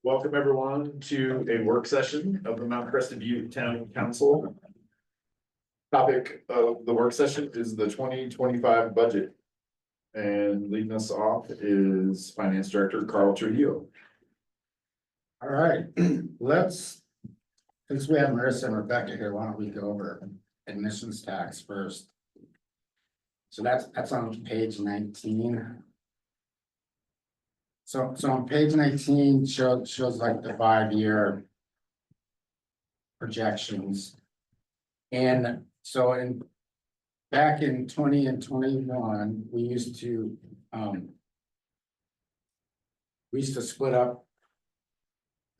Welcome everyone to a work session of the Mount Crested Butte Town Council. Topic of the work session is the 2025 budget. And leading us off is Finance Director Karl Trujillo. All right, since we have Marissa and Rebecca here, why don't we go over admissions tax first? So that's on page 19. So on page 19 shows like the 5-year projections. And so back in 20 and 21, we used to split up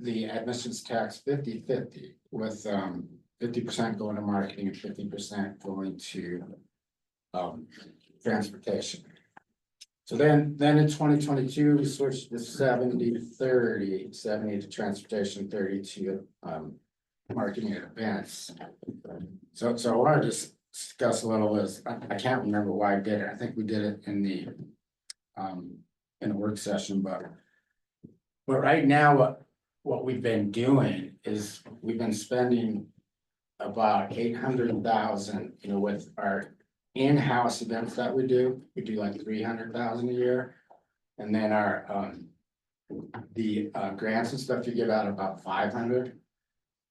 the admissions tax 50-50 with 50% going to marketing and 50% going to transportation. So then in 2022, we switched to 70-30, 70 to transportation, 30 to marketing and events. So I want to discuss a little is I can't remember why I did it. I think we did it in the work session, but right now what we've been doing is we've been spending about 800,000, with our in-house events that we do like 300,000 a year. And then our the grants and stuff you give out about 500.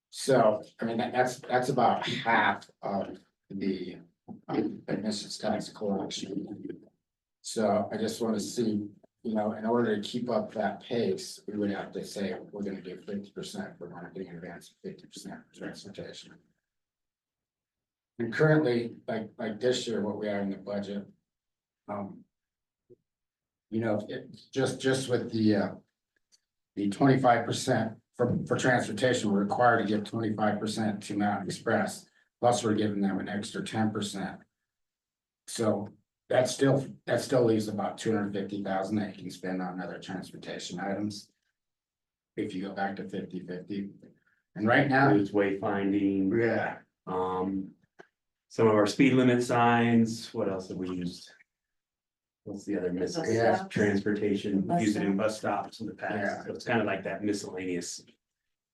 So I mean that's about half of the admissions tax collection. So I just want to see, in order to keep up that pace, we would have to say we're going to do 50% for marketing and events, 50% for transportation. And currently, like this year, what we have in the budget, just with the 25% for transportation, we're required to give 25% to Mountain Express. Plus, we're giving them an extra 10%. So that still leaves about 250,000 that you can spend on other transportation items. If you go back to 50-50. And right now, It's wayfinding, yeah. some of our speed limit signs. What else have we used? What's the other miscellaneous? Yeah. Transportation, Bus used it in stop. bus stops in the past. Yeah. So it's kind of like that miscellaneous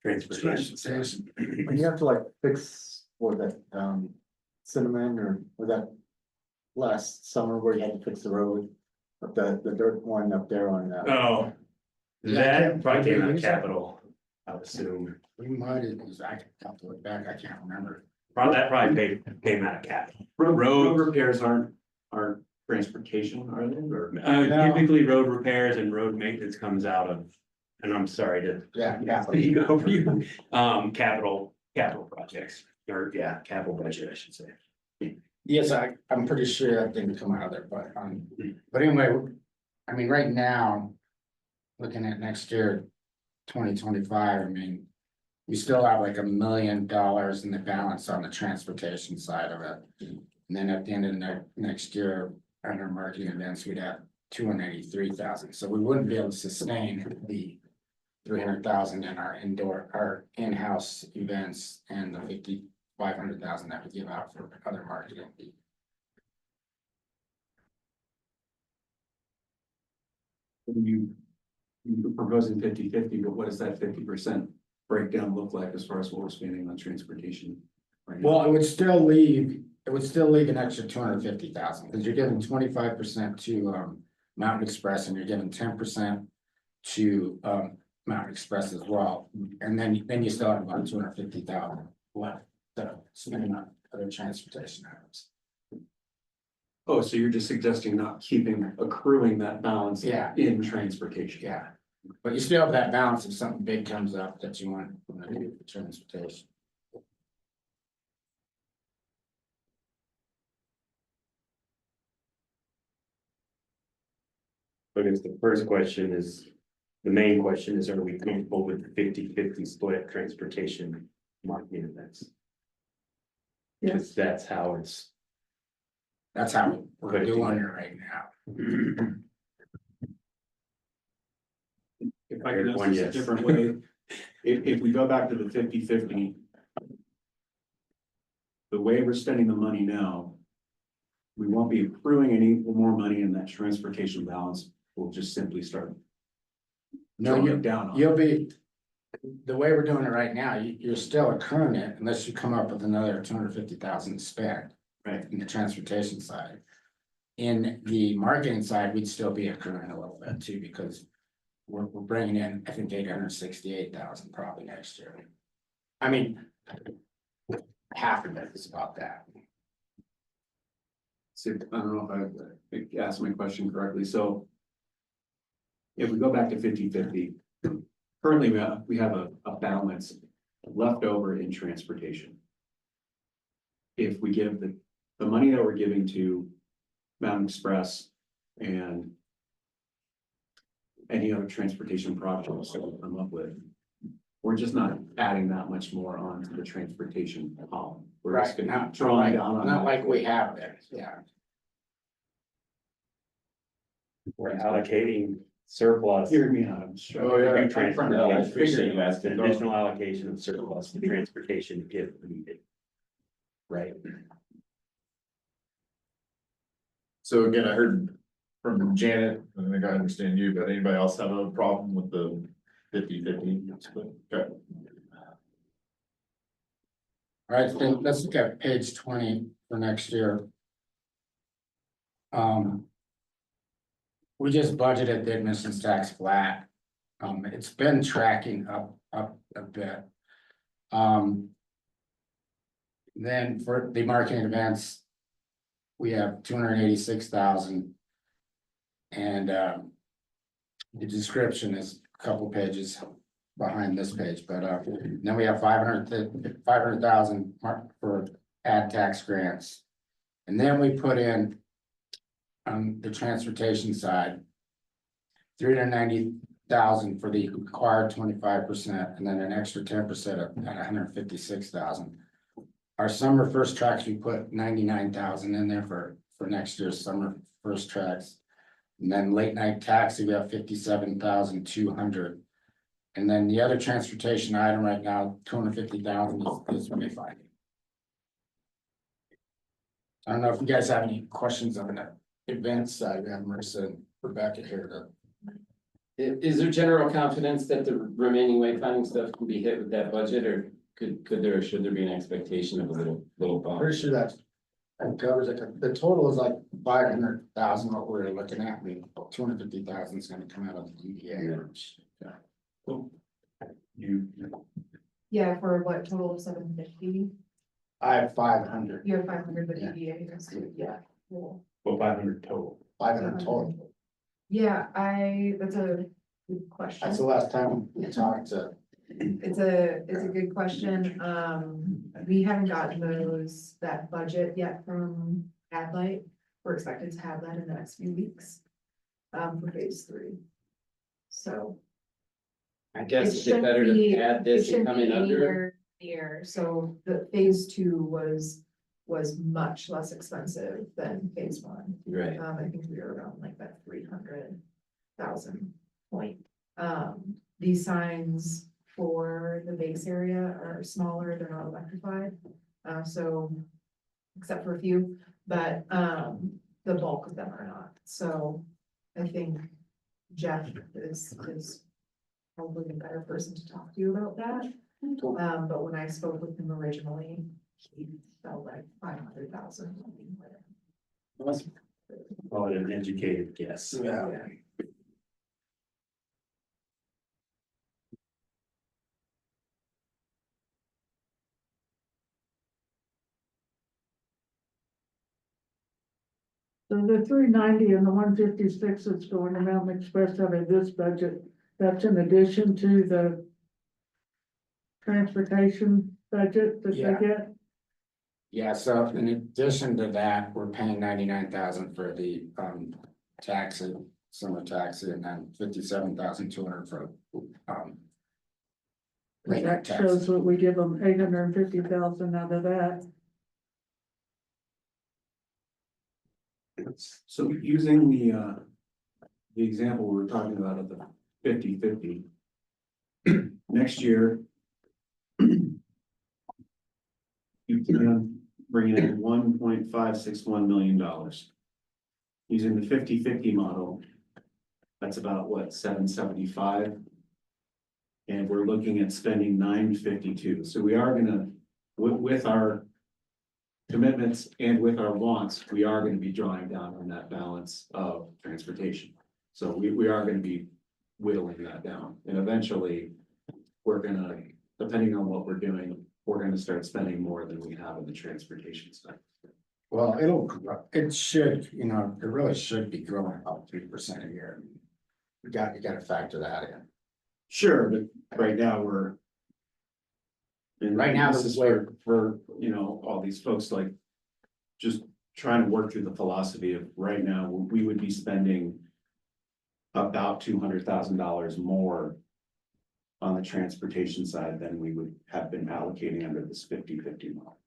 transportation. When you have to like fix, what was that, Cinnamon, or was that last summer where you had to fix the road? Up the dirt one up there on Oh, Yeah, that probably came out of use that? capital, I would assume. We might have, I can have to look back, I can't remember. That probably came out of capital. Road repairs aren't transportation, are they, or? No. Typically road repairs and road maintenance comes out of, and I'm sorry to Yeah. you go for you, capital projects, or capital budget, I should say. Yes, I'm pretty sure that didn't come out of there, but anyway, I mean, right now, looking at next year, 2025, I mean, we still have like $1 million in the balance on the transportation side of it. And then at the end of next year, under marketing events, we'd have 283,000. So we wouldn't be able to sustain the 300,000 in our in-house events and the 500,000 that we give out for other marketing. You're proposing 50-50, but what does that 50% breakdown look like as far as what we're spending on transportation? Right now? Well, it would still leave an extra 250,000 because you're giving 25% to Mountain Express and you're giving 10% to Mountain Express as well. And then you still have about 250,000 left to spend on other transportation items. Oh, so you're just suggesting not accruing that balance Yeah. in transportation? Yeah, but you still have that balance if something big comes up that you want to do for transportation. I guess the first question is, the main question is, are we comfortable with the 50-50 split transportation marketing events? Because that's how it's. That's how we're Good. doing it right now. If I could ask One, this a yes. different way, if we go back to the 50-50. The way we're spending the money now. We won't be accruing any more money in that transportation balance, we'll just simply start. No, drawing it down on it. you'll be, the way we're doing it right now, you're still accruing it unless you come up with another 250,000 to spend. Right. In the transportation side. In the marketing side, we'd still be accruing a little bit too, because we're bringing in, I think, 868,000 probably next year. I mean, half of it is about that. So I don't know if I asked my question correctly, so. If we go back to 50-50, currently we have a balance left over in transportation. If we give the money that we're giving to Mountain Express and any other transportation projects that we come up with, we're just not adding that much more onto the transportation column. We're just gonna Not keep drawing down on not that. like we have been, yeah. We're allocating surplus. Hear me out, I'm Oh, yeah. to No, I transportation. appreciate you It's asking. an additional allocation of surplus to transportation if needed. Right? So again, I heard from Janet, I think I understand you, but anybody else have a problem with the 50-50 split? Okay. All right, then let's look at page 20 for next year. We just budgeted the admissions tax flat. It's been tracking up a bit. Then for the marketing events, we have 286,000. And the description is a couple pages behind this page, but then we have 500,000 for ad tax grants. And then we put in on the transportation side, 390,000 for the required 25%, and then an extra 10% at 156,000. Our summer first tracks, we put 99,000 in there for next year's summer first tracks. And then late night taxi, we have 57,200. And then the other transportation item right now, 250,000 is wayfinding. I don't know if you guys have any questions on that event side. We have Marissa and Rebecca here Is there general confidence that the remaining wayfinding stuff can be hit with that budget, or could there, or should there be an expectation of a little bump? Pretty sure that covers it. The total is like 500,000, what we're looking at. 250,000 is gonna come out of the DDA. Yeah, for what total of 750, I have 500, you have 500, but Yeah. EDA is, yeah, cool. Well, 500 total. 500 total. Yeah, that's a good question. That's the last time we talked to. It's a good question. We haven't gotten that budget yet from Adlight. We're expected to have that in the next few weeks. For phase 3. So. I guess It is it shouldn't better be- to add It this and shouldn't come be in under? anywhere near, so the phase 2 was much less expensive than phase 1. Right, I think we were around like that 300,000 point. These signs for the base area are smaller, they're not electrified. So, except for a few, but, the bulk of them are not, so I think Jeff is probably a better person to talk to you about that. But when I spoke with him originally, he felt like 500,000. Call it an educated guess. Yeah. So the 390 and the 156 that's going to Mountain Express out of this budget, that's in addition to the transportation budget that Yeah. they get? Yeah, so in addition to that, we're paying 99,000 for the taxi, summer taxi, and then 57,200 for late night That taxi. shows what we give them 850,000 out of that. So using the example we were talking about of the 50-50. Next year. You can bring in $1.561 million. Using the 50-50 model. That's about what, 775? And we're looking at spending 952. So we are gonna, with our commitments and with our wants, we are gonna be drawing down on that balance of transportation. So we are gonna be whittling that down, and eventually we're gonna, depending on what we're doing, we're gonna start spending more than we have in the transportation side. Well, it should, you know, it really should be growing about 3% a year. You gotta factor that in. Sure, but right now we're. And Right now, this this is is where- for, you know, all these folks like. Just trying to work through the philosophy of right now, we would be spending. About $200,000 more. On the transportation side than we would have been allocating under this 50-50 model.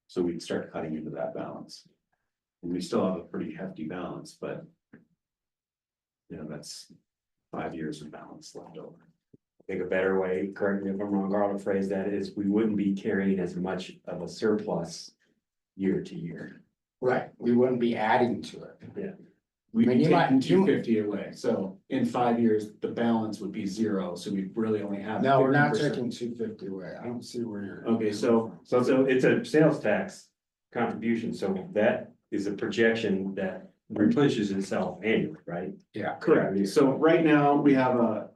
So we'd start cutting into that balance. And we still have a pretty hefty balance, but. You know, that's 5 years of balance left over. I think a better way, correct me if I'm wrong, Carl, to phrase that is we wouldn't be carrying as much of a surplus year to year. Right, we wouldn't be adding to it. We'd I mean, be you might- taking you- 250 away, so in 5 years, the balance would be 0, so we'd really only have. No, we're not 50%. taking 250 away. I don't see where you're. Okay, so So it's a sales tax contribution, so that is a projection that replenishes itself annually, right? Yeah. correct, so right now, we have a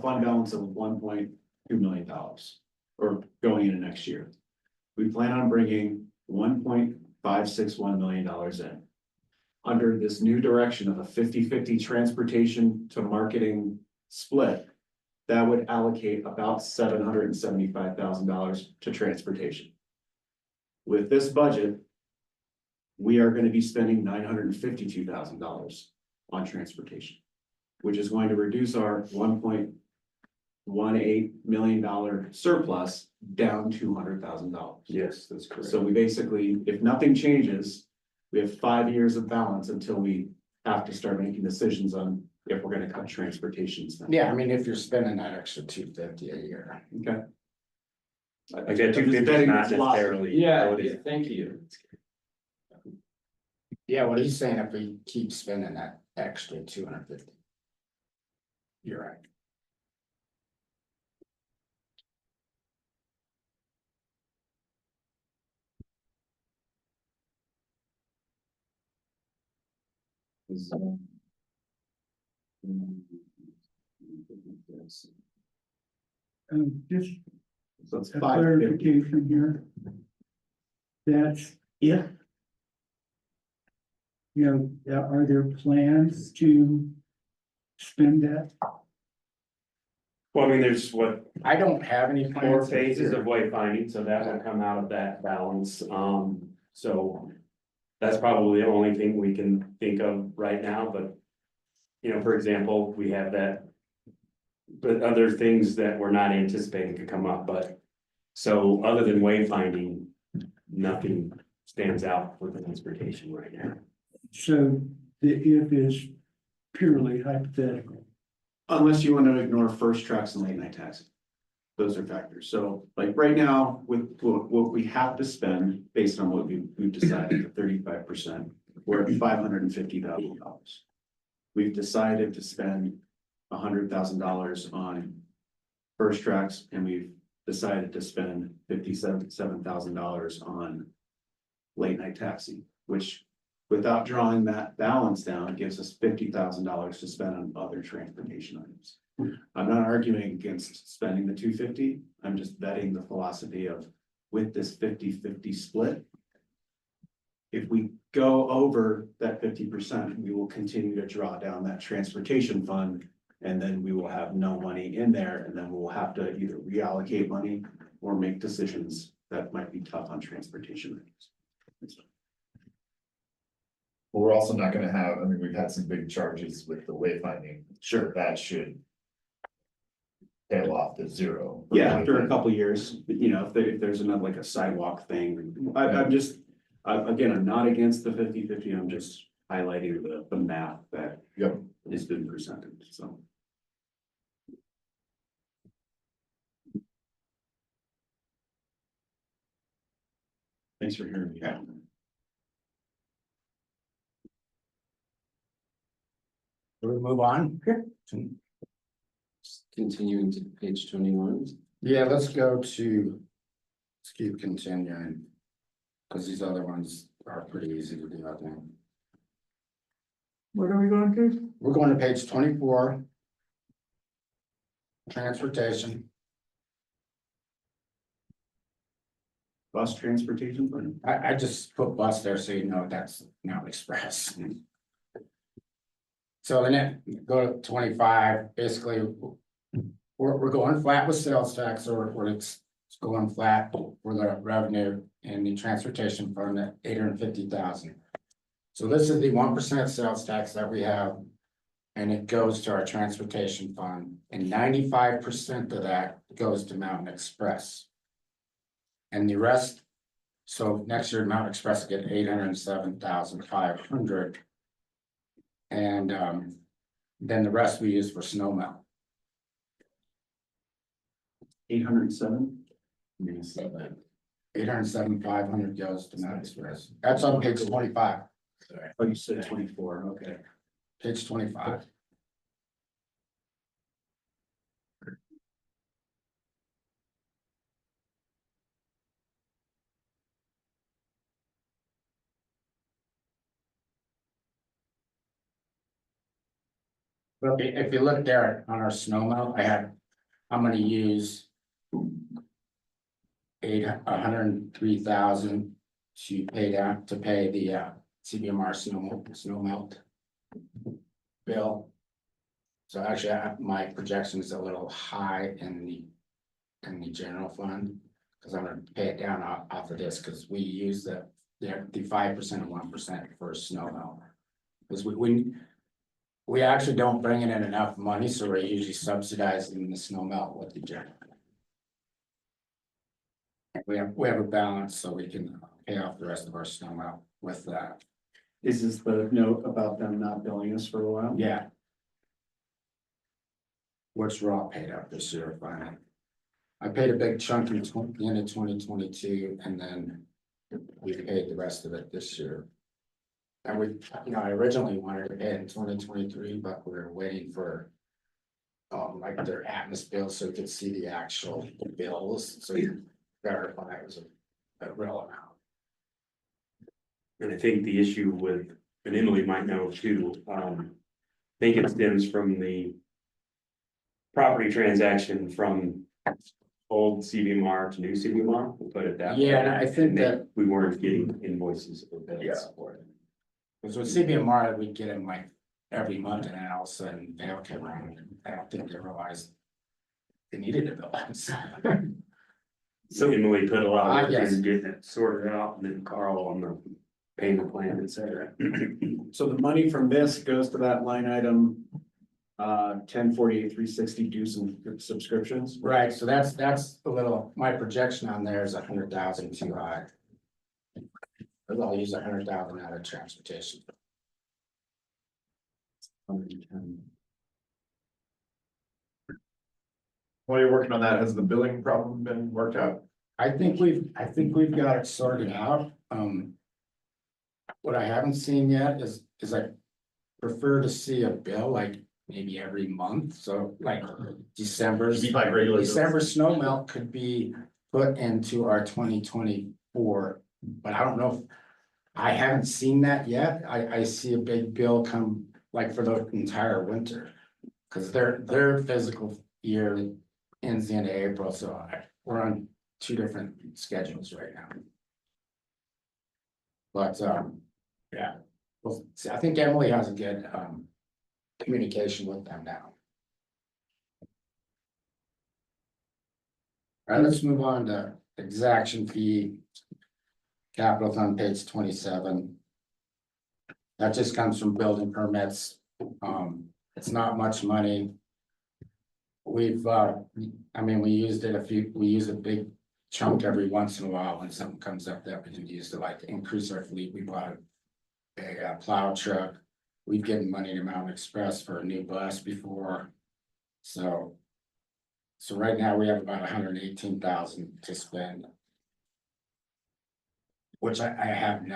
fund balance of $1.2 million. Or going into next year. We plan on bringing $1.561 million in. Under this new direction of a 50-50 transportation to marketing split. That would allocate about $775,000 to transportation. With this budget. We are gonna be spending $952,000 on transportation. Which is going to reduce our $1.18 million surplus down $200,000. Yes, that's correct. So we basically, if nothing changes, we have 5 years of balance until we have to start making decisions on if we're gonna cut transportation. spend. Yeah, I mean, if you're spending that extra 250 a year. Okay. Like that 250 is not necessarily. Yeah, thank you. Yeah, what he's saying, if we keep spending that extra 250. You're right. Just So it's a 550. clarification here. That's if. You know, are there plans to spend that? Well, I mean, there's what, I don't have any 4 plans. phases of wayfinding, so that will come out of that balance, so. That's probably the only thing we can think of right now, but. You know, for example, we have that. But other things that we're not anticipating could come up, but. So other than wayfinding, nothing stands out for the transportation right now. So the if is purely hypothetical. Unless you want to ignore first tracks and late night taxi. Those are factors. So like right now, with what we have to spend based on what we've decided at 35%, we're at $550,000. We've decided to spend $100,000 on first tracks, and we've decided to spend $57,000 on late night taxi, which without drawing that balance down, gives us $50,000 to spend on other transportation items. I'm not arguing against spending the 250. I'm just vetting the philosophy of with this 50-50 split. If we go over that 50%, we will continue to draw down that transportation fund. And then we will have no money in there, and then we'll have to either reallocate money or make decisions that might be tough on transportation items. We're also not gonna have, I mean, we've had some big charges with the wayfinding. Sure. That should. Tail off to 0. Yeah, after a couple years, you know, if there's another like a sidewalk thing, I'm just, again, I'm not against the 50-50. I'm just highlighting the math that. Yep. Has been presented, so. Thanks for hearing me out. Will we move on? Continuing to page 21. Yeah, let's go to, let's keep continuing. Cause these other ones are pretty easy to do, I think. What are we going to? We're going to page 24. Transportation. Bus transportation fund? I just put bus there so you know that's now express. So then go to 25, basically, we're going flat with sales tax or it's going flat for the revenue in the transportation fund at 850,000. So this is the 1% sales tax that we have. And it goes to our transportation fund and 95% of that goes to Mountain Express. And the rest, so next year Mountain Express will get 807,500. And then the rest we use for snow melt. 807? 807,500 goes to Mountain Express. That's on page 25. Sorry, Oh, you said 24, okay. page 25. But if you look there on our snow melt, I'm gonna use 103,000 to pay the CBMR snow melt bill. So actually, my projection is a little high in the general fund, because I'm gonna pay it down off of this, because we use the 5% and 1% for snow melt. Because we actually don't bring in enough money, so we're usually subsidizing the snow melt with the general. We have a balance, so we can pay off the rest of our snow melt with that. Is this the note about them not billing us for a while? Yeah. Which we're all paid up this year finally. I paid a big chunk in the end of 2022, and then we paid the rest of it this year. And we, I originally wanted to pay it in 2023, but we were waiting for like their atmosphere bill, so we could see the actual bills, so you verify it was a real amount. And I think the issue with, and Emily might know too, I think it stems from the property transaction from old CBMR to new CBMR, we'll put it that way. Yeah, and I think And that we weren't getting invoices or bills for it. because with CBMR, we get them like every month, and then all of a sudden they don't come around. I don't think they realized they needed a bill. So Emily put a lot of work Yes. in getting it sorted out, and then Carl on the payment plan, et cetera. So the money from this goes to that line item, 1048,360 dues and subscriptions. Right, so that's a little, my projection on there is 100,000 too high. I'll use 100,000 out of transportation. 110. While you're working on that, has the billing problem been worked out? I think we've got it sorted out. What I haven't seen yet is I prefer to see a bill like maybe every month, so like December's. Be like regular bills. December snow melt could be put into our 2024, but I don't know if. I haven't seen that yet. I see a big bill come like for the entire winter. Cause their physical year ends the end of April, so we're on two different schedules right now. But yeah, well, see, I think Emily has a good communication with them now. All right, let's move on to exaction fee. Capital fund page 27. That just comes from building permits. It's not much money. We've, I mean, we use a big chunk every once in a while when something comes up that we can use to like increase our fleet. We bought a plow truck. We've given money to Mountain Express for a new bus before. So right now we have about 118,000 to spend. Which I have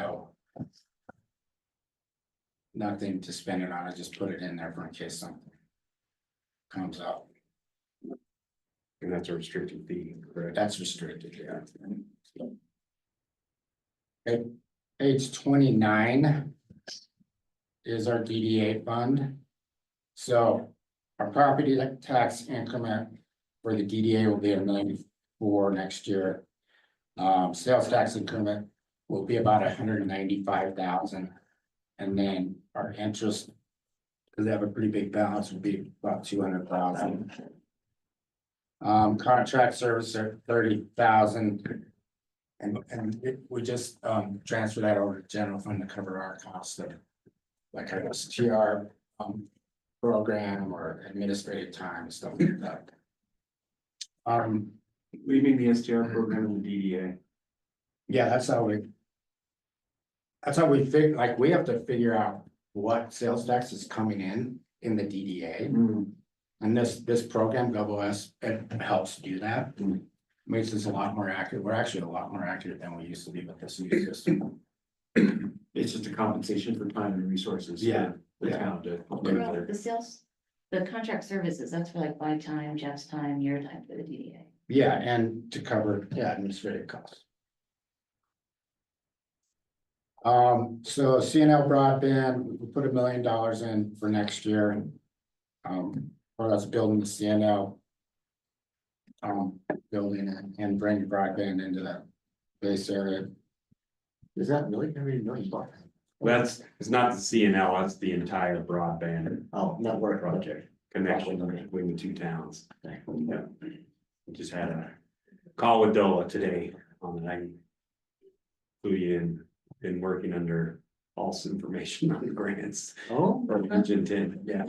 nothing to spend it on. I just put it in there for in case something comes up. And that's a restricted fee, correct? That's restricted, yeah. Okay, page 29 is our DDA fund. So our property tax increment for the DDA will be $1,000,004 next year. Sales tax increment will be about $195,000. And then our interest, because they have a pretty big balance, will be about $200,000. Contract service are $30,000. And we just transfer that over to general fund to cover our costs of like our STR program or administrative time and stuff like that. What do you mean the STR program and the DDA? Yeah, that's how we figure, like, we have to figure out what sales tax is coming in the DDA. And this program, GovOS, it helps do that. Makes us a lot more accurate. We're actually a lot more accurate than we used to be with this new system. It's just a compensation for time and resources. for Yeah, The yeah. town to. Well, the sales, the contract services, that's for like my time, Jeff's time, your time for the DDA. Yeah, and to cover, administrative costs. So CNL broadband, we put $1 million in for next year. For us building the CNL. Building and bring broadband into that base area. Is that really gonna be $1,000,000? That's, it's not the CNL, that's the entire broadband Oh, network. project connection between the two towns. Yeah. We just had a call with DOLA today on the night. Flew you in, been working under false information on the grants. Oh. For Region 10, yeah.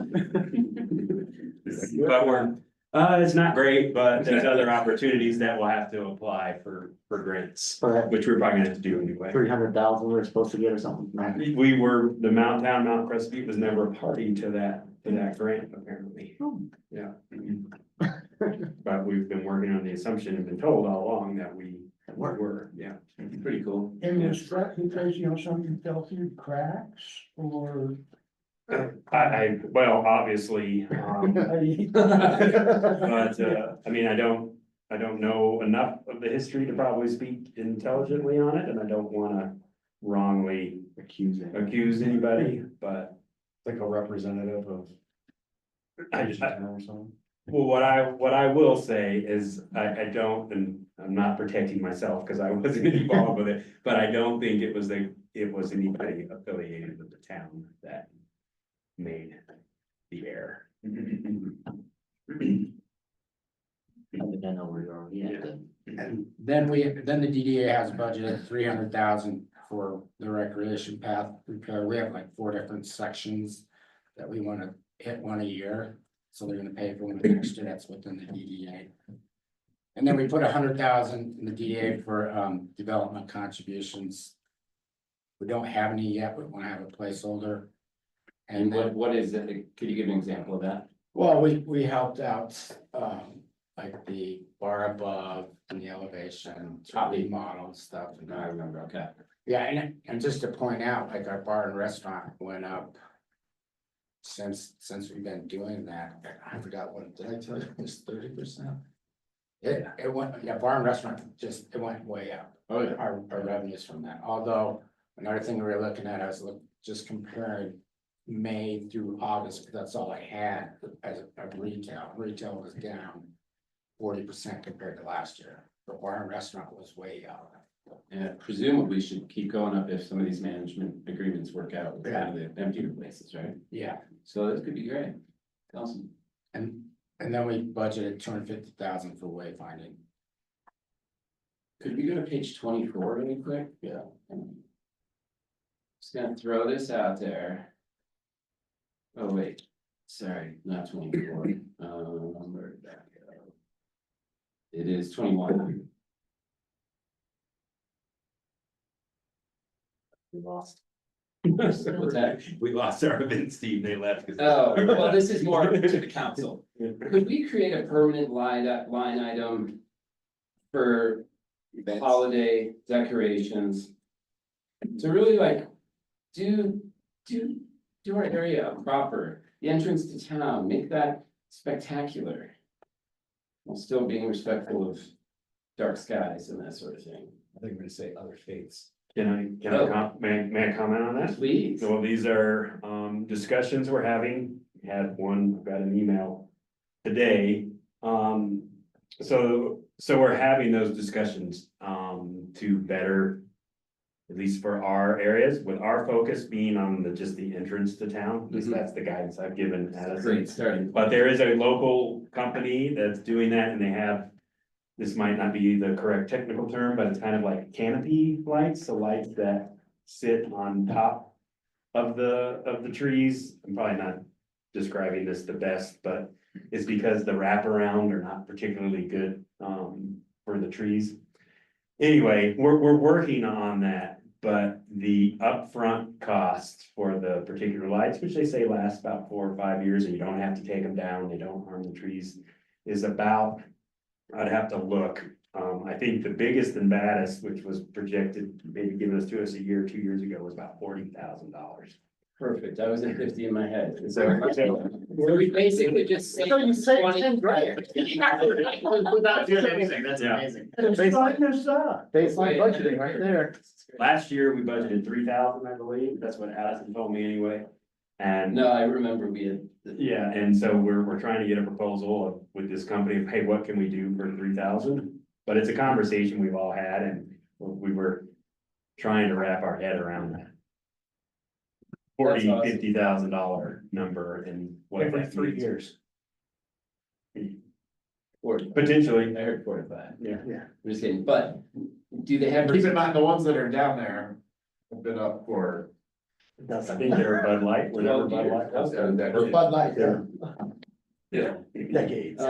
But we're, it's not great, but there's other opportunities that we'll have to apply for grants, For that which we're probably gonna have to do anyway. 300,000 we're supposed to get or something, right? We were, the Mount Crescent was never a party to that grant, apparently. Yeah. But we've been working on the assumption and been told all along that we were, yeah. Pretty cool. And is that because, something fell through the cracks or? Well, obviously, but, I mean, I don't know enough of the history to probably speak intelligently on it, and I don't wanna wrongly accuse anybody, but. Like a representative of. Well, what I will say is, I don't, and I'm not protecting myself, cause I wasn't involved with it, but I don't think it was anybody affiliated with the town that made the error. I think I know where you are. Yeah. And then the DDA has budgeted 300,000 for the recreation path repair. We have like 4 different sections that we want to hit one a year. So they're gonna pay for one next year. That's within the DDA. And then we put 100,000 in the DDA for development contributions. We don't have any yet, but we want to have a placeholder. And what is it? Could you give an example of that? Well, we helped out, like the bar above and the elevation, remodel and stuff. And I remember, okay. yeah, and just to point out, like our bar and restaurant went up. Since we've been doing that, I forgot what, did I tell you, it was 30%? It went, yeah, bar and restaurant, it went way up. Oh, yeah. Our revenues from that, although another thing we were looking at, I was just comparing May through August, because that's all I had as a retail. Retail was down 40% compared to last year. The bar and restaurant was way up. And presumably should keep going up if some of these management agreements work out with kind of the empty places, right? Yeah, So this could be great. Awesome. and then we budgeted 250,000 for wayfinding. Could we go to page 24 really quick? Yeah. Just gonna throw this out there. Oh, wait, sorry, not 24. Where did that go? It is 21. We lost. What's that? We lost our event, Steve, they left. 'cause- Oh, well, this is more to the council. Could we create a permanent line item for holiday decorations? To really like, do our area proper, the entrance to town, make that spectacular. while still being respectful of dark skies and that sort of thing. I think we're gonna say other states. May I comment on that? Please. So these are discussions we're having. We had one, got an email today. So we're having those discussions to better, at least for our areas, with our focus being on just the entrance to town. At least Mhm. that's the guidance I've given Addison. Great starting. But there is a local company that's doing that, and they have, this might not be the correct technical term, but it's kind of like canopy lights, the lights that sit on top of the trees. I'm probably not describing this the best, but it's because the wraparound are not particularly good for the trees. Anyway, we're working on that, but the upfront cost for the particular lights, which they say last about 4 or 5 years, and you don't have to take them down, they don't harm the trees, is about, I'd have to look. I think the biggest and baddest, which was projected, maybe given us to us a year, 2 years ago, was about $40,000. Perfect. I was at 50 in my head. So We basically just say. So you say 20 grand. Without doing anything, that's Yeah. amazing. Sign this up. Baseline budgeting right there. last year, we budgeted 3,000, I believe, that's what Addison told me anyway. And No, I remember we had. yeah, and so we're trying to get a proposal with this company of, hey, what can we do for 3,000? But it's a conversation we've all had, and we were trying to wrap our head around that. That's awesome. $50,000 number and what Every that 3 means. years. 40. Potentially, I heard 45. yeah. I'm just kidding, but do they have? Keep in mind, the ones that are down there have been up for. I think they're Bud Light, whenever Bud Light was. Or Bud Light, yeah. Yeah. Decades.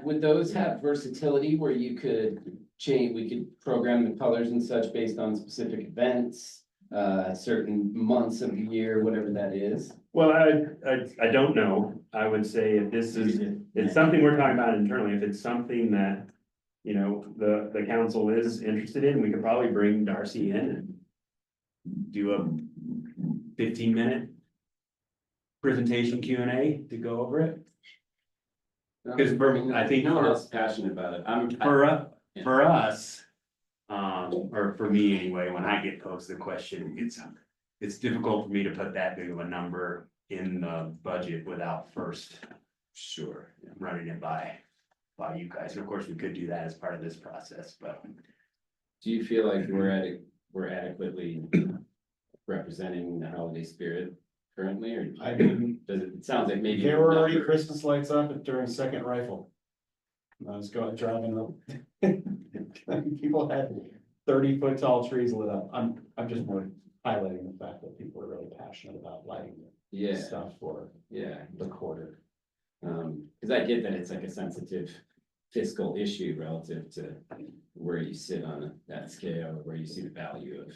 Would those have versatility where you could change, we could program the colors and such based on specific events? Certain months of the year, whatever that is? Well, I don't know. I would say if this is, it's something we're talking about internally, if it's something that, you know, the council is interested in, we could probably bring Darcy in and do a 15-minute presentation Q&A to go over it. Because I think No one for- else is passionate about it. For us, or for me anyway, when I get posed the question, it's difficult for me to put that big of a number in the budget without first running it by you guys. Of course, we could do that as part of this process, but Do you feel like we're adequately representing the holiday spirit currently, or I mean, it sounds like maybe. there were already Christmas lights up during Second Rifle. I was driving up. People had 30-foot tall trees lit up. I'm just more highlighting the fact that people are really passionate about lighting Yeah, stuff for yeah, the quarter. cause I get that it's like a sensitive fiscal issue relative to where you sit on that scale, or where you see the value of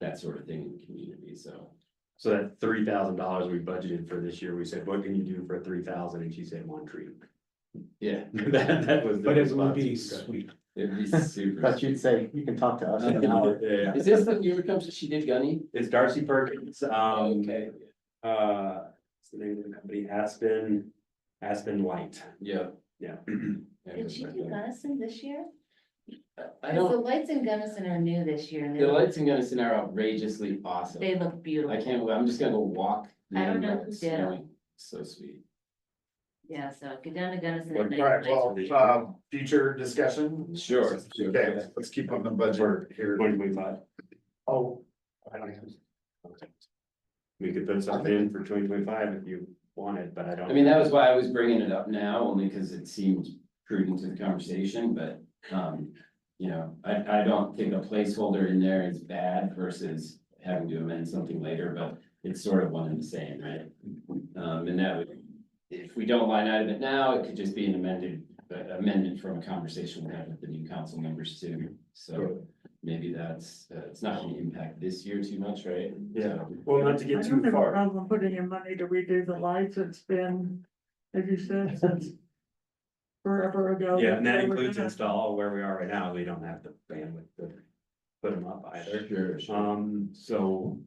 that sort of thing in the community, so. so that $3,000 we budgeted for this year, we said, what can you do for 3,000? And she said 1 tree. Yeah, That was. the But it would be response. sweet. it'd be super. But you'd say, you can talk to us in an hour. Yeah. Is this the year it comes, she did Gunny? It's Darcy Perkins, Okay, what's the name of the company? Aspen Light. yeah. Yeah. Did she do Gunnison this year? I 'Cause the don't, lights in Gunnison are new this year and the lights in Gunnison are outrageously awesome. they look I beautiful. can't, I'm just gonna go walk. I don't know the who it's did 'em. snowing. So sweet. Yeah, so get down to Gunnison. All at night. right, well, future discussion. Sure. Okay, let's keep on the budget here. 2025. Oh. I don't have. We could put something in for 2025 if you wanted, but I don't. I mean, that was why I was bringing it up now, only because it seemed prudent to the conversation, but, you know, I don't think a placeholder in there is bad versus having to amend something later, but it's sort of one and the same, right? And that would, if we don't line item it now, it could just be an amendment from a conversation we had with the new council members too. So maybe that's, it's not gonna impact this year too much, right? Yeah, well, not to I get don't too have a far. problem putting in money to redo the lights. It's been, as you said, since forever ago. Yeah, and that They were includes gonna- install where we are right now. We don't have the bandwidth to put them up either. Sure. So,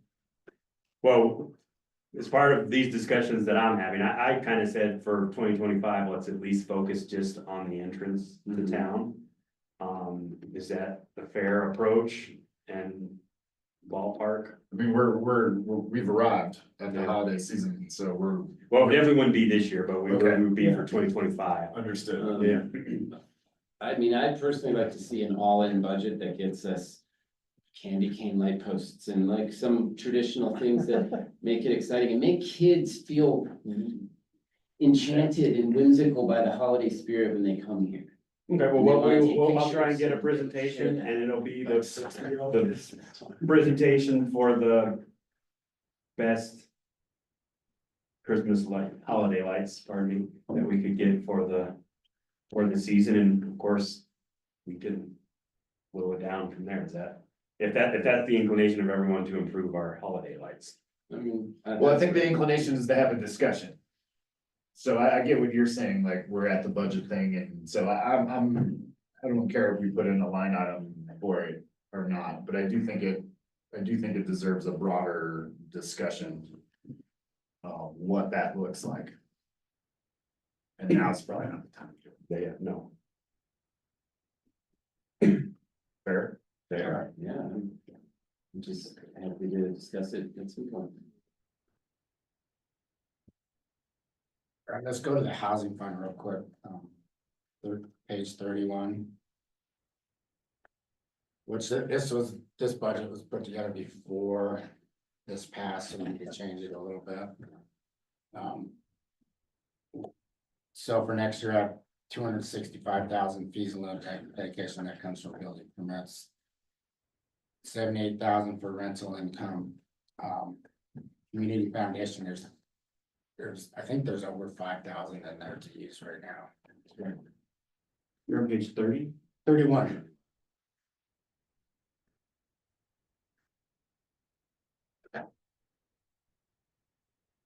well, as part of these discussions that I'm having, I kind of said for 2025, let's at least focus just on the entrance to town. Is that a fair approach and ballpark? I mean, we've arrived at the holiday season, so we're Well, it definitely wouldn't be this year, but we Okay. would be for 2025. understood. Yeah. I mean, I'd personally like to see an all-in budget that gets us candy cane light posts and like some traditional things that make it exciting and make kids feel enchanted and whimsical by the holiday spirit when they come here. Okay, well, They wanna take I'll try and get a pictures. presentation and it'll be the presentation for the best Christmas light, holiday lights, pardon me, that we could get for the season, and of course, we can whittle it down from there, is that? If that's the inclination of everyone to improve our holiday lights. I mean. Well, I think the inclination is to have a discussion. So I get what you're saying, like, we're at the budget thing, and so I don't care if we put in a line item for it or not, but I do think it deserves a broader discussion. What that looks like. And now's probably not the time to do it. Yeah, no. Fair? Fair. Yeah, I'm just happy to discuss it at some point. All right, let's go to the housing fund real quick. Page 31. Which this budget was put together before this passed, so we need to change it a little bit. So for next year, I have 265,000 fees and loan dedication that comes from building permits. 78,000 for rental income. Community foundation, I think there's over 5,000 in there to use right now. You're on page 30? 31.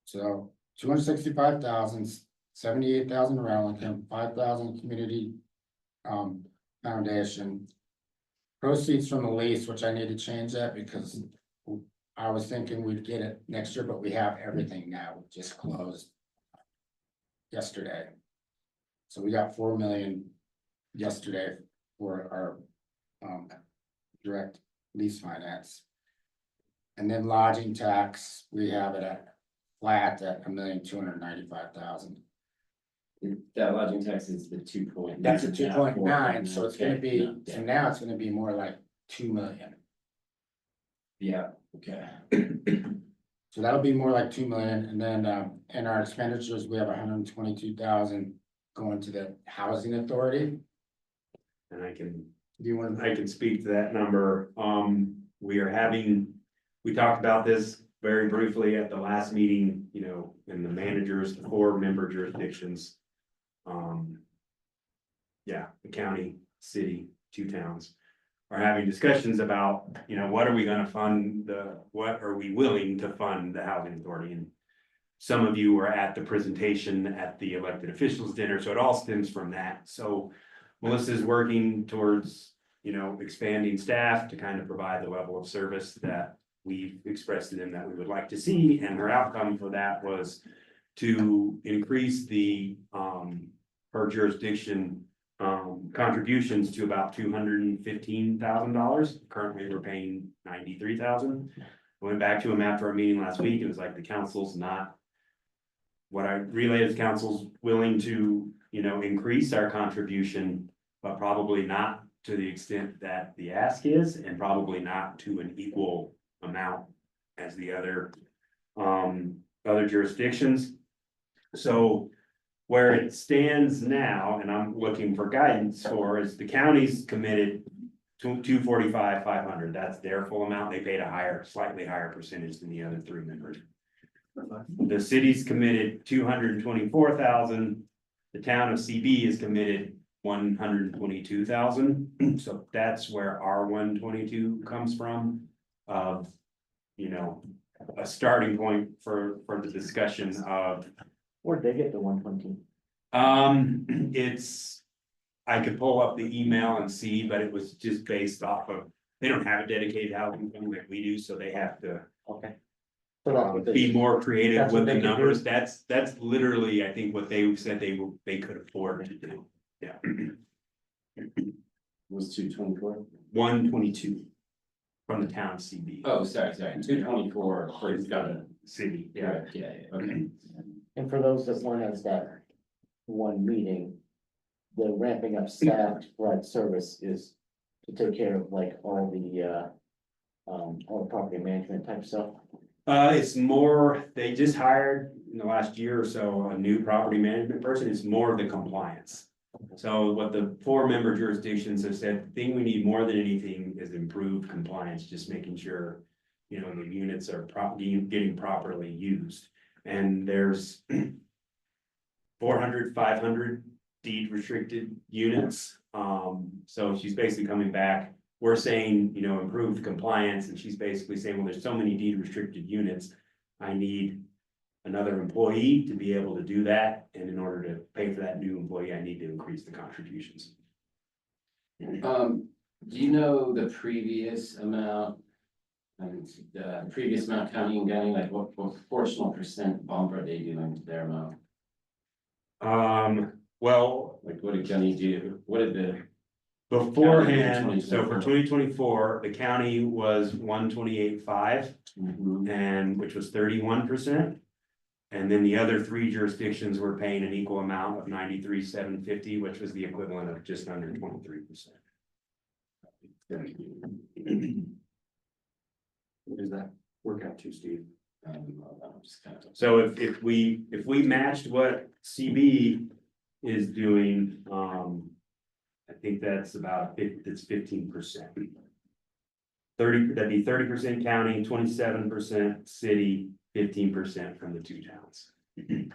So 265,000, 78,000 rental income, 5,000 community foundation. Proceeds from the lease, which I need to change that because I was thinking we'd get it next year, but we have everything now. We just closed yesterday. So we got 4 million yesterday for our direct lease finance. And then lodging tax, we have it at flat at 1,295,000. That lodging tax is the 2 That's a 2.9, so it's gonna be, Okay, so now it's gonna be more like 2 million. yeah, okay. So that'll be more like 2 million, and then in our expenditures, we have 122,000 going to the housing authority. And I can Do you want I can speak to that number. We talked about this very briefly at the last meeting, you know, in the managers, the 4 member jurisdictions. Yeah, the county, city, 2 towns are having discussions about, you know, what are we gonna fund what are we willing to fund the housing authority? And some of you were at the presentation at the elected officials dinner, so it all stems from that. So Melissa's working towards, you know, expanding staff to kind of provide the level of service that we've expressed to them that we would like to see, and her outcome for that was to increase the per jurisdiction contributions to about $215,000. Currently, we're paying $93,000. I went back to him after our meeting last week. It was like the council's not. What I relayed is council's willing to, you know, increase our contribution, but probably not to the extent that the ask is, and probably not to an equal amount as the other jurisdictions. So where it stands now, and I'm looking for guidance for, is the county's committed to 245,500. That's their full amount. They paid a slightly higher percentage than the other 3 members. The city's committed 224,000. The town of CB is committed 122,000. So that's where our 122 comes from. Of, you know, a starting point for the discussion of. Where'd they get the 120? I could pull up the email and see, but it was just based off of, they don't have a dedicated housing fund like we do, so they have to. Okay. So that's what be they, more creative that's what with the they could do? numbers. That's literally, I think, what they said they could afford to do. Yeah, Was 224? 122 from the town CB. Oh, sorry, 224 for the government. City, Yeah, okay. and for those that weren't at that one meeting, the ramping up staff to provide service is to take care of like all the property management type stuff. It's more, they just hired in the last year or so, a new property management person. It's more of the compliance. So what the 4-member jurisdictions have said, the thing we need more than anything is improved compliance, just making sure, you know, the units are getting properly used. And there's 400, 500 deed restricted units. So she's basically coming back. We're saying, you know, improved compliance, and she's basically saying, well, there's so many deed restricted units. I need another employee to be able to do that, and in order to pay for that new employee, I need to increase the contributions. Do you know the previous amount? The previous amount county and getting, like what proportional percent bump are they doing to their amount? Well, Like what did Gunny do? What did the, beforehand, so for 2024. 2024, the county was 128.5, and which was 31%. And then the other 3 jurisdictions were paying an equal amount of 93,750, which was the equivalent of just under 23%. What does that work out to, Steve? I'm just kind of. So if we matched what CB is doing, I think that's about, it's 15%. 30, that'd be 30% county, 27% city, 15% from the 2 towns. And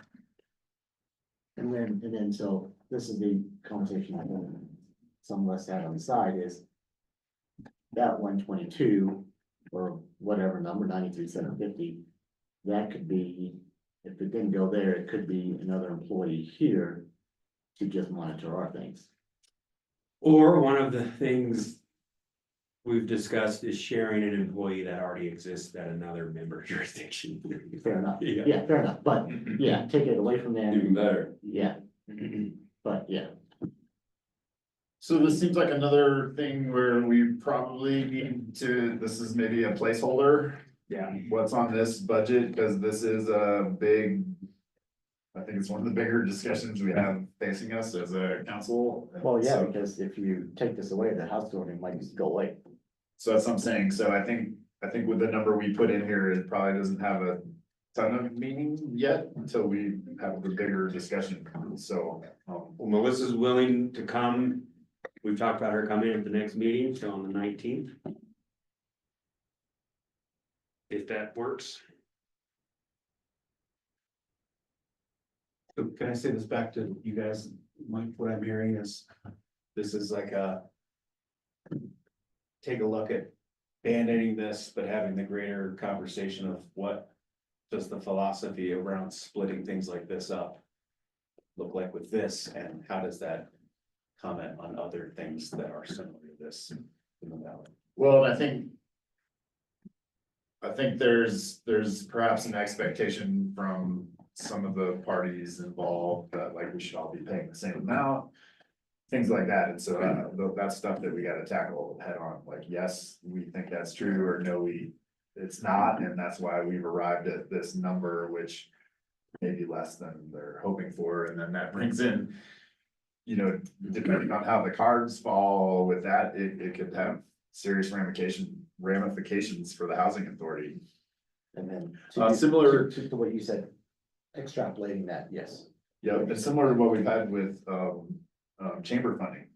then, so this is the conversation I think some of us had on the side is that 122 or whatever number, 93,750, that could be, if it didn't go there, it could be another employee here to just monitor our things. Or one of the things we've discussed is sharing an employee that already exists at another member jurisdiction. Fair enough. Yeah. Yeah, fair enough. But yeah, take it away from them. Even better. Yeah. But yeah, So this seems like another thing where we probably need to, this is maybe a placeholder. Yeah. What's on this budget, because this is a big. I think it's one of the bigger discussions we have facing us as a council. well, yeah, So- because if you take this away, the house ordering might just go away. So that's what I'm saying, so I think with the number we put in here, it probably doesn't have a ton of meaning yet until we have the bigger discussion, so. Well, Melissa's willing to come. We've talked about her coming at the next meeting, so on the 19th. If that works. So can I say this back to you guys? Mike, what I'm hearing is, this is like a. Take a look at band-aiding this, but having the greater conversation of what does the philosophy around splitting things like this up look like with this, and how does that comment on other things that are similar to this in the valley? Well, I think there's perhaps an expectation from some of the parties involved that like we should all be paying the same amount. Things like that, and so that's stuff that we gotta tackle head on, like, yes, we think that's true, or no, it's not, and that's why we've arrived at this number, which may be less than they're hoping for, and then that brings in. You know, depending on how the cards fall with that, it could have serious ramifications for the housing authority. And then. Similar- To what you said, extrapolating that, yes. Yeah, it's similar to what we've had with chamber funding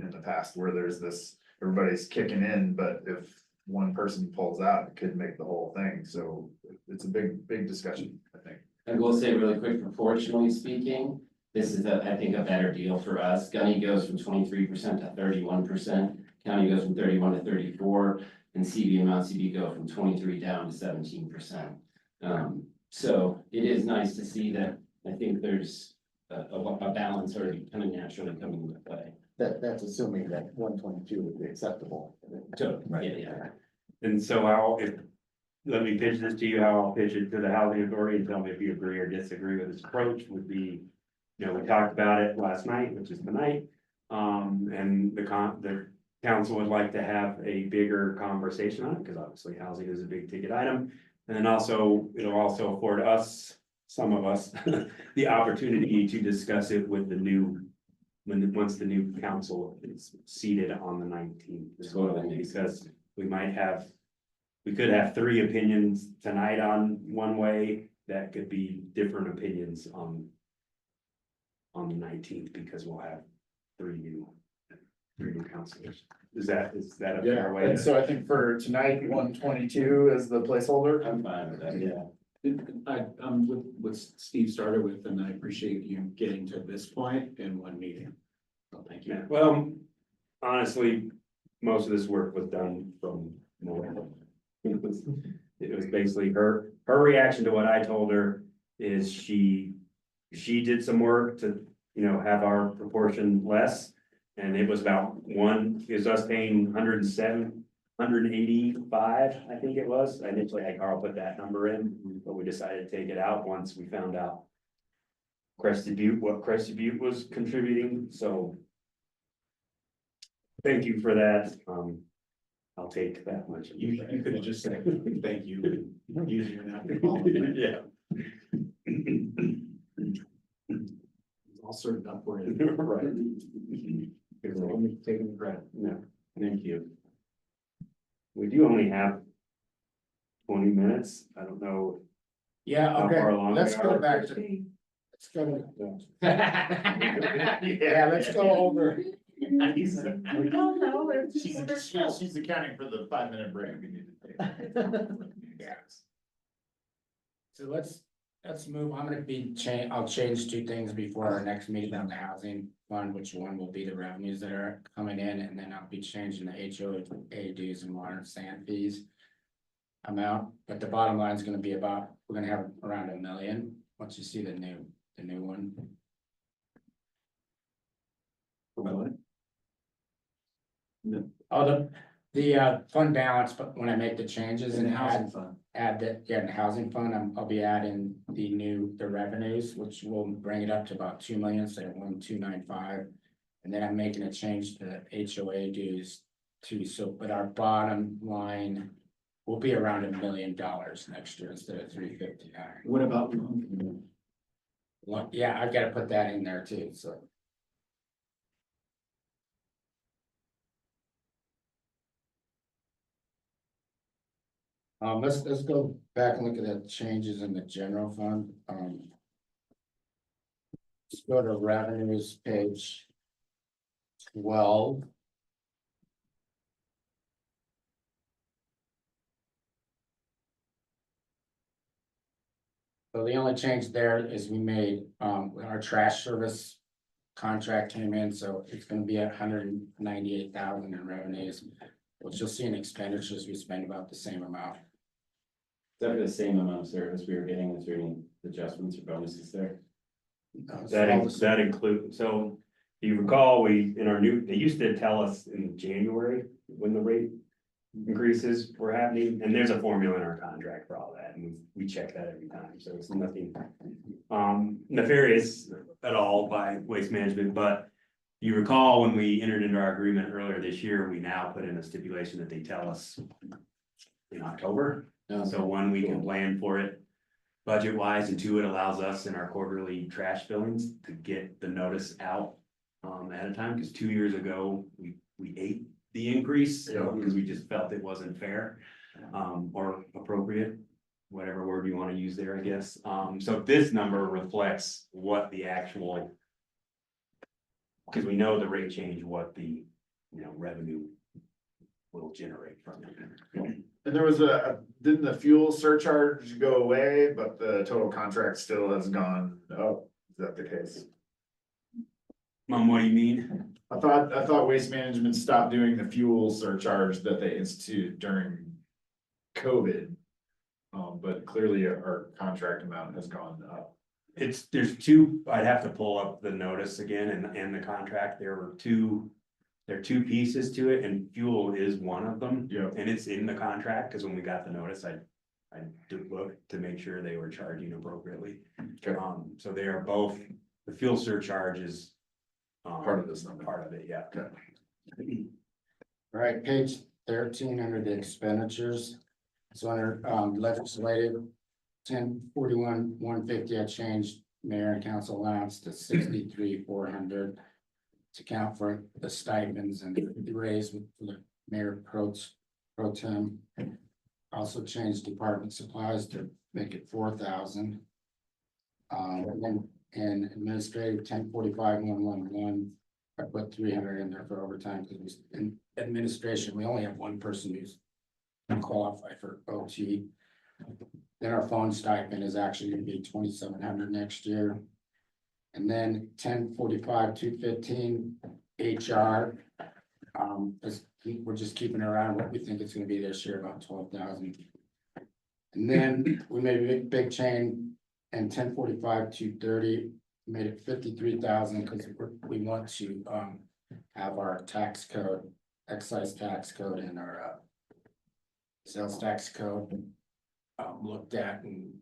in the past, where there's this, everybody's kicking in, but if one person pulls out, it could make the whole thing, so it's a big discussion, I think. I will say really quick, proportionally speaking, this is I think a better deal for us. Gunny goes from 23% to 31%, county goes from 31 to 34, and CB and Mount CB go from 23 down to 17%. So it is nice to see that. I think there's a balance already kind of naturally coming into play. That's assuming that 122 would be acceptable. So, yeah. And so let me pitch this to you, how I'll pitch it to the housing authority and tell me if you agree or disagree with this approach would be. You know, we talked about it last night, which is tonight, and the council would like to have a bigger conversation on it, because obviously housing is a big ticket item. And then also, it'll also afford us, some of us, the opportunity to discuss it with the new. Once the new council is seated on the 19th as well, because we might have. We could have 3 opinions tonight on one way, that could be different opinions on. On the 19th, because we'll have 3 new councilors. Is that a Yeah, fair way? and so I think for tonight, 122 is the placeholder. I'm fine with that, yeah. I'm with what Steve started with, and I appreciate you getting to this point in one meeting. So thank you. Yeah, well, honestly, most of this work was done from nowhere. It was basically her reaction to what I told her is she did some work to, you know, have our proportion less. And it was about us paying 107, 185, I think it was. I initially had Carl put that number in, but we decided to take it out once we found out Crested Butte, what Crested Butte was contributing, so. Thank you for that, I'll take that much. You could have just said, thank you, using your napkin. Yeah. All served up for you. Right. Taking the credit. No, thank you. We do only have 20 minutes, I don't know. Yeah, How okay, far along let's we go are? back to, let's go. Yeah, let's go over. No, it's She's accounting for the 5-minute break we need to take. Yeah. So let's move, I'm gonna I'll change 2 things before our next meeting on the housing fund, which one will be the revenues that are coming in, and then I'll be changing the HOA dues and water and sand fees amount, but the bottom line is gonna be we're gonna have around $1 million, once you see the new one. Oh, the fund balance, but when I make the changes and fund. add in the housing fund, I'll be adding the revenues, which will bring it up to about 2 million instead of 1,295. And then I'm making a change to HOA dues too, but our bottom line will be around $1 million next year instead of 359. What about? Well, yeah, I've got to put that in there too, so. Let's go back and look at the changes in the general fund. Let's go to revenues, page 12. So the only change there is we made, our trash service contract came in, so it's gonna be 198,000 in revenues. Which you'll see in expenditures, we spend about the same amount. Is that for the same amount of service we were getting, is there any adjustments or bonuses there? That includes, so if you recall, they used to tell us in January when the rate increases were happening, and there's a formula in our contract for all that, and we check that every time, so it's nothing nefarious at all by Waste Management, but you recall when we entered into our agreement earlier this year, we now put in a stipulation that they tell us in October. So 1, we can plan for it budget wise, and 2, it allows us in our quarterly trash billings to get the notice out at a time, because 2 years ago, we ate the increase, because we just felt it wasn't fair or appropriate, whatever word you want to use there, I guess. So this number reflects what the actual, because we know the rate change, what the, revenue will generate from it. And there was didn't the fuel surcharge go away, but the total contract still has gone up? Is that the case? What do you mean? I thought Waste Management stopped doing the fuel surcharge that they instituted during COVID. But clearly our contract amount has gone up. There's 2, I'd have to pull up the notice again and the contract. There are 2 pieces to it, and fuel is one of them. Yeah. And it's in the contract, because when we got the notice, I I did look to make sure they were charging appropriately. Okay. So they are both, the fuel surcharge is. Part of this number. Part of it, yeah. All right, page 13 under the expenditures. So under legislative, 1041, 150, I changed mayor and council allowance to 63,400 to account for the stipends and the raise with the mayor pro tem. Also changed department supplies to make it 4,000. And then in administrative 1045, 111, I put 300 in there for overtime because in administration, we only have one person who's qualified for OT. Then our phone stipend is actually gonna be 2,700 next year. And then 1045, 215 HR. We're just keeping around what we think it's gonna be this year, about 12,000. And then we made a big change and 1045, 230, made it 53,000 because we want to have our tax code, excise tax code and our sales tax code looked at and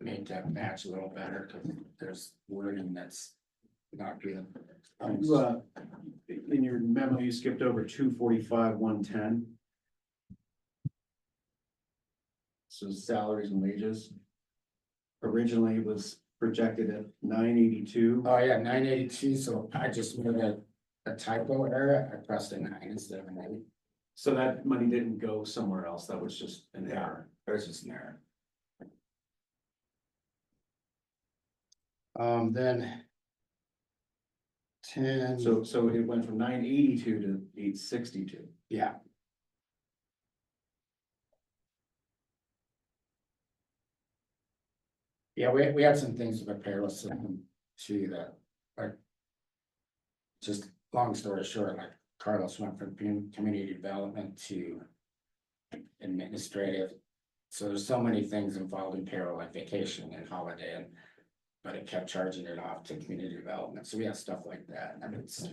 made that match a little better because there's wording that's not good. In your memo, you skipped over 245, 110. So salaries and wages. Originally it was projected at 982. Oh, yeah, 982, so I just made a typo error, I pressed a 9 instead of an 8. So that money didn't go somewhere else, that was just an error. There's just an error. Then 10. So it went from 982 to 862. Yeah. Yeah, we had some things with the payroll system too that, like, just long story short, like Carlos went from community development to administrative. So there's so many things involved in payroll, like vacation and holiday, and but it kept charging it off to community development. So we have stuff like that. And it's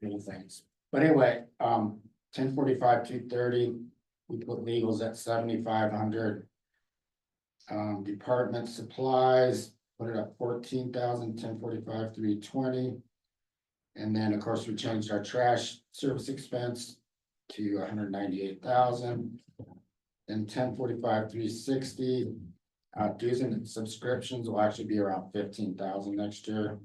little things. But anyway, 1045, 230, we put legals at 7,500. Department supplies, put it up 14,000, 1045, 320. And then, of course, we changed our trash service expense to 198,000. Then 1045, 360. Dues and subscriptions will actually be around 15,000 next year.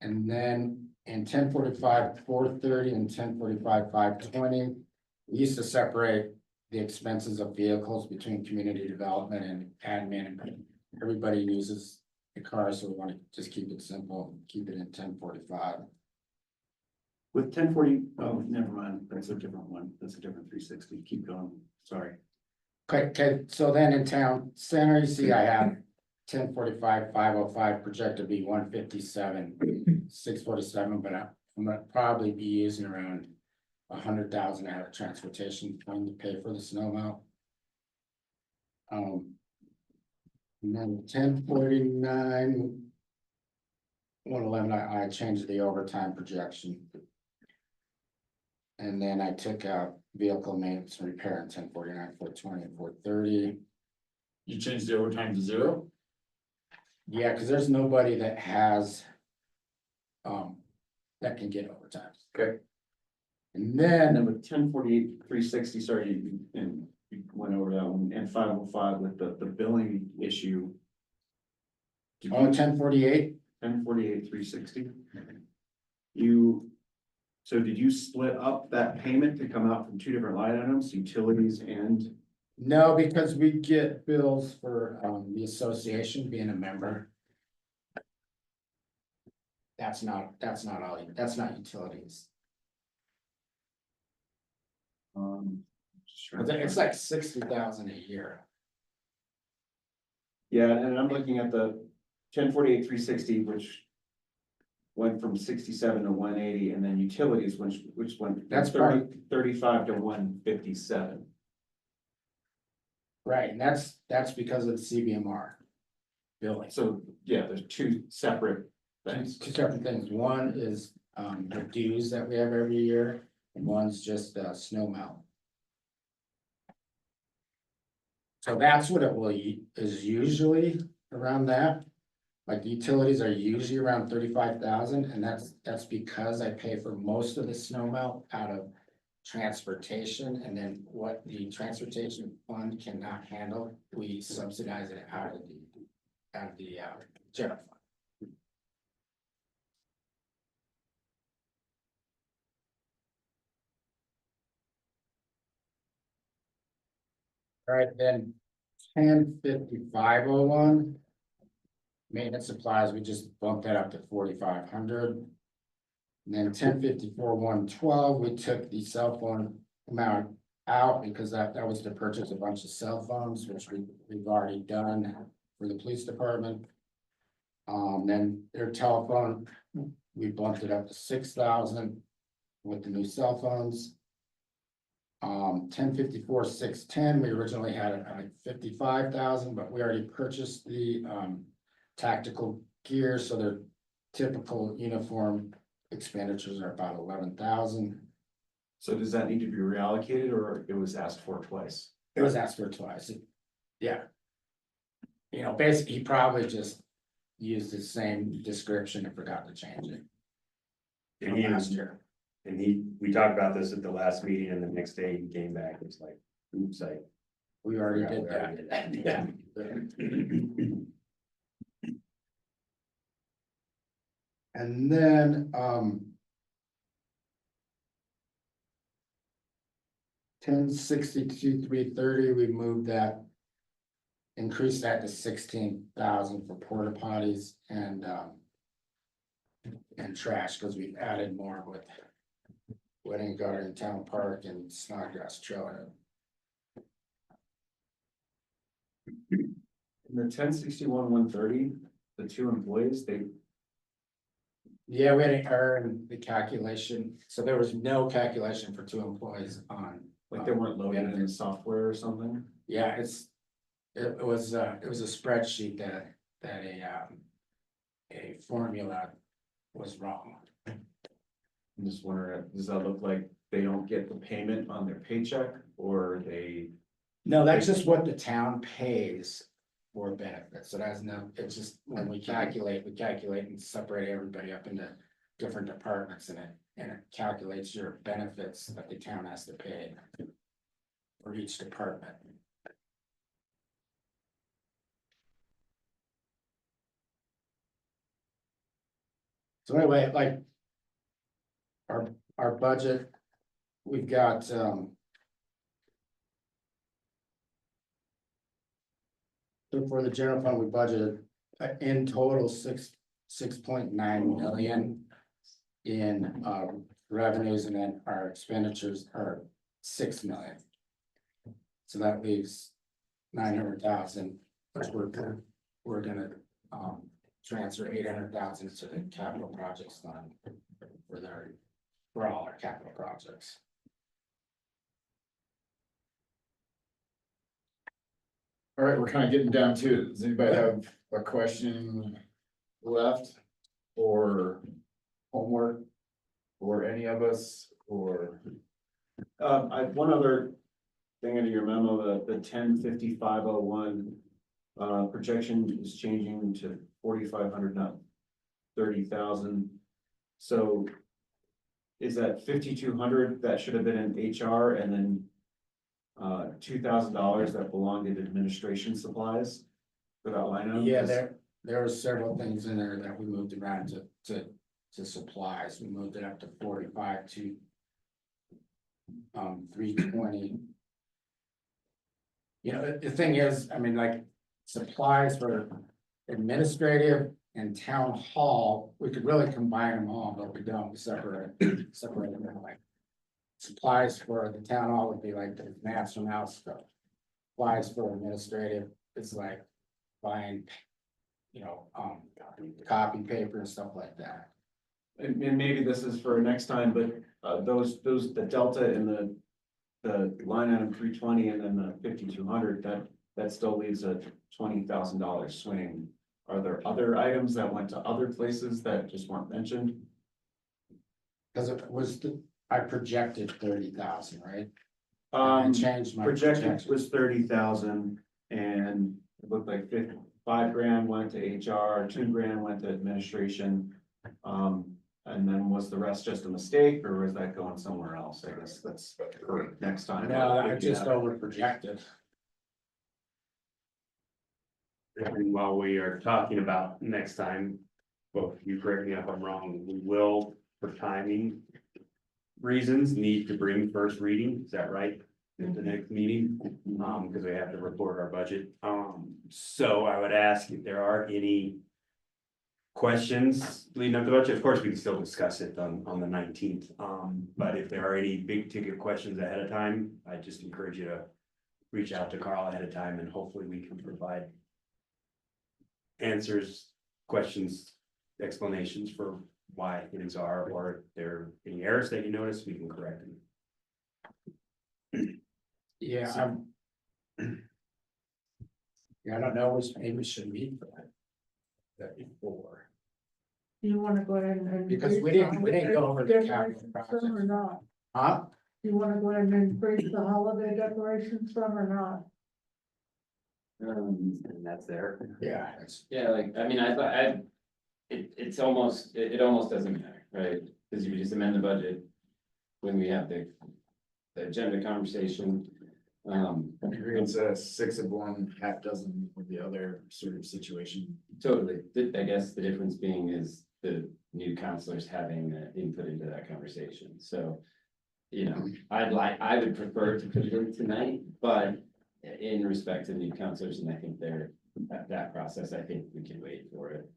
And then in 1045, 430 and 1045, 520, we used to separate the expenses of vehicles between community development and admin. Everybody uses the car, so we want to just keep it simple, keep it in 1045. With 1040, oh, never mind, that's a different one, that's a different 360, keep going, sorry. Okay, so then in town center, you see I have 1045, 505 projected to be 157, 647, but I'm gonna probably be using around 100,000 out of transportation fund to pay for the snow melt. And then 1049, 111, I changed the overtime projection. And then I took out vehicle maintenance and repair in 1049, 420, and 430. You changed the overtime to 0? Yeah, because there's nobody that has that can get overtime. Okay. And And then then with 1048, 360, sorry, you went over that one, and 505 with the billing issue. Did you- 1048, 1048, 360. So did you split up that payment to come out from two different line items, utilities and? no, because we get bills for the association being a member. That's not all, that's not utilities. It's like 60,000 a year. Yeah, and I'm looking at the 1048, 360, which went from 67 to 180, and then utilities, which went from That's 35 to 157. Right, and that's because of the CBMR billing. So, yeah, there's two separate things. Two separate things. One is the dues that we have every year, and one's just snow melt. So that's what it will, is usually around that. Like the utilities are usually around 35,000, and that's because I pay for most of the snow melt out of transportation, and then what the transportation fund cannot handle, we subsidize it out of the general fund. All right, then 105501. Maintenance supplies, we just bumped that up to 4,500. And then 1054-112, we took the cell phone amount out because that was to purchase a bunch of cell phones, which we've already done for the police department. Then their telephone, we bumped it up to 6,000 with the new cell phones. 1054-610, we originally had it at 55,000, but we already purchased the tactical gear, so their typical uniform expenditures are about 11,000. So does that need to be reallocated or it was asked for twice? It was asked for twice. Yeah. You know, basically, he probably just used the same description and forgot to change it. And he Last was, year. and we talked about this at the last meeting, and the next day he came back, it was like, oops, We already forgot did we that. already did that. Yeah. And then, 1062-330, we moved that. Increased that to 16,000 for porta potties and trash, because we've added more with wedding garden, town park, and Snodgrass trailer. In the 1061-130, the two employees, Yeah, we had an error in the calculation, so there was no calculation for 2 employees on. like they weren't loaded in the software or something? Yeah, it was a spreadsheet that a formula was wrong. I'm just wondering, does that look like they don't get the payment on their paycheck or they? No, that's just what the town pays for benefits, so that's no, it's just when we calculate and separate everybody up into different departments, and it calculates your benefits that the town has to pay for each department. So anyway, like our budget, we've got so for the general fund, we budgeted in total 6.9 million in revenues, and then our expenditures are 6 million. So that leaves 900,000, which we're gonna transfer 800,000 to the capital projects fund for all our capital projects. All right, we're kind of getting down to it. Does anybody have a question left or homework for any of us or? One other thing into your memo, the 105501 projection is changing to 4,500, not 30,000. So is that 5,200 that should have been in HR, and then $2,000 that belonged in administration supplies for that line item? Yeah, there were several things in there that we moved around to supplies. We moved it up to 45 to 320. You know, the thing is, I mean, like supplies for administrative and town hall, we could really combine them all, but we don't. We separate them. Like supplies for the town hall would be like the maps from house stuff. Supplies for administrative is like buying, you know, copy paper and stuff like that. And maybe this is for next time, but the delta in the line item 320 and then the 5,200, that still leaves a $20,000 swing. Are there other items that went to other places that just weren't mentioned? Because it was, I projected 30,000, right? And Um, changed my projected projection. was 30,000, And it looked like $5,000 went to HR, $2,000 went to administration. And then was the rest just a mistake, or was that going somewhere else? I guess that's for next time. No, I just over projected. And while we are talking about next time, well, you correct me if I'm wrong, we will, for timing reasons, need to bring first reading, is that right? At the next meeting, because we have to report our budget. So I would ask if there are any questions leading up to the budget. Of course, we can still discuss it on the 19th. But if there are any big ticket questions ahead of time, I just encourage you to reach out to Carl ahead of time, and hopefully we can provide answers, questions, explanations for why things are, or if there are any errors that you notice, we can correct them. Yeah, yeah, I don't know, maybe we should meet for that before. You wanna go ahead and. Because we didn't go over the capital Decorations project. some or not? Huh? You wanna go ahead and increase the holiday decorations some or not? And that's there. Yeah, it's, Yeah, like, I mean, I thought, it's almost, it almost doesn't matter, right? Cause you just amend the budget when we have the agenda conversation. It's a 6 of one, half dozen of the other sort of situation. Totally. I guess the difference being is the new counselors having input into that conversation. So, you know, I would prefer to put it in tonight, but in respect to new counselors, and I think that process, I think we can wait for it.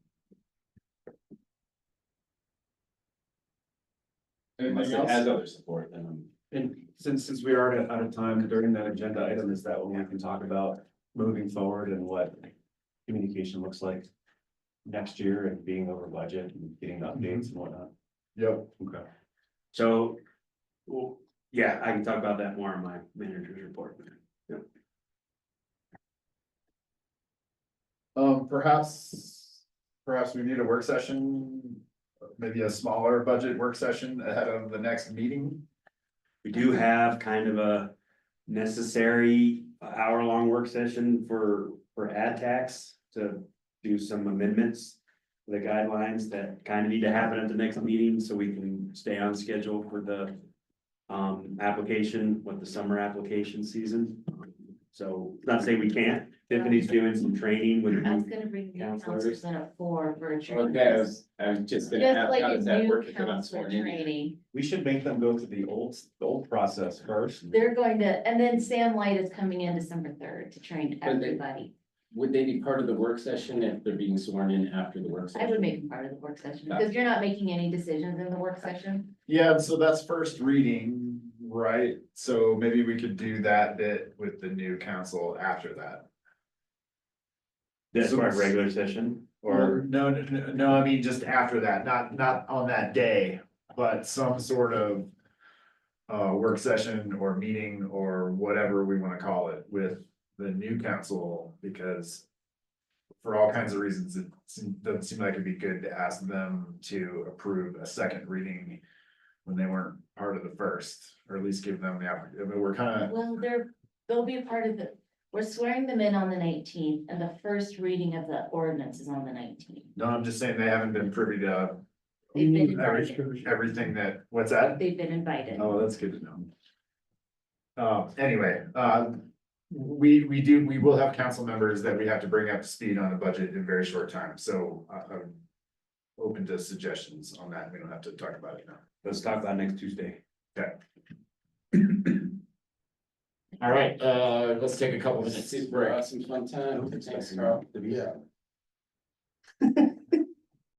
Unless it has other support, then And since we are out of time during that agenda item, is that when we can talk about moving forward and what communication looks like next year and being over budget and getting updates and whatnot? Yep. Okay. So, well, yeah, I can talk about that more in my manager's report. Yep. Perhaps we need a work session, maybe a smaller budget work session ahead of the next meeting. We do have kind of a necessary hour-long work session for ad tax to do some amendments. The guidelines that kind of need to happen at the next meeting, so we can stay on schedule for the application with the summer application season. So not to say we can't, Tiffany's doing some training with. I was gonna bring the counselors in at 4 for a training. okay, I was just gonna Just ask, like how a does that new work if they're not counselor sworn in? training. We should make them go through the old process first. They're going to, and then Sam White is coming in December 3rd to train But they- everybody. Would they be part of the work session if they're being sworn in after the work I session? would make them part of the work session, because you're not making any decisions in the work session. Yeah, so that's first reading, right? So maybe we could do that bit with the new council after that. That's our regular session, Or no, I mean, just after that, not on that day, but some sort of. Work session or meeting or whatever we wanna call it with the new council, because. For all kinds of reasons, doesn't seem like it'd be good to ask them to approve a second reading. When they weren't part of the first, or at least give them the opportunity, I mean, we're kinda, Well, they'll be a part of we're swearing them in on the 19th, and the first reading of the ordinance is on the 19th. no, I'm just saying they haven't been privy to. They've been Every- invited. Everything that, what's that? They've been invited. Oh, that's good to know. Anyway, we will have council members that we have to bring up to speed on the budget in a very short time, so I'm. Open to suggestions on that, we don't have to talk about it now. let's talk about next Tuesday. all right, let's take a couple minutes. Super awesome fun time. Thanks, Carl. Yeah.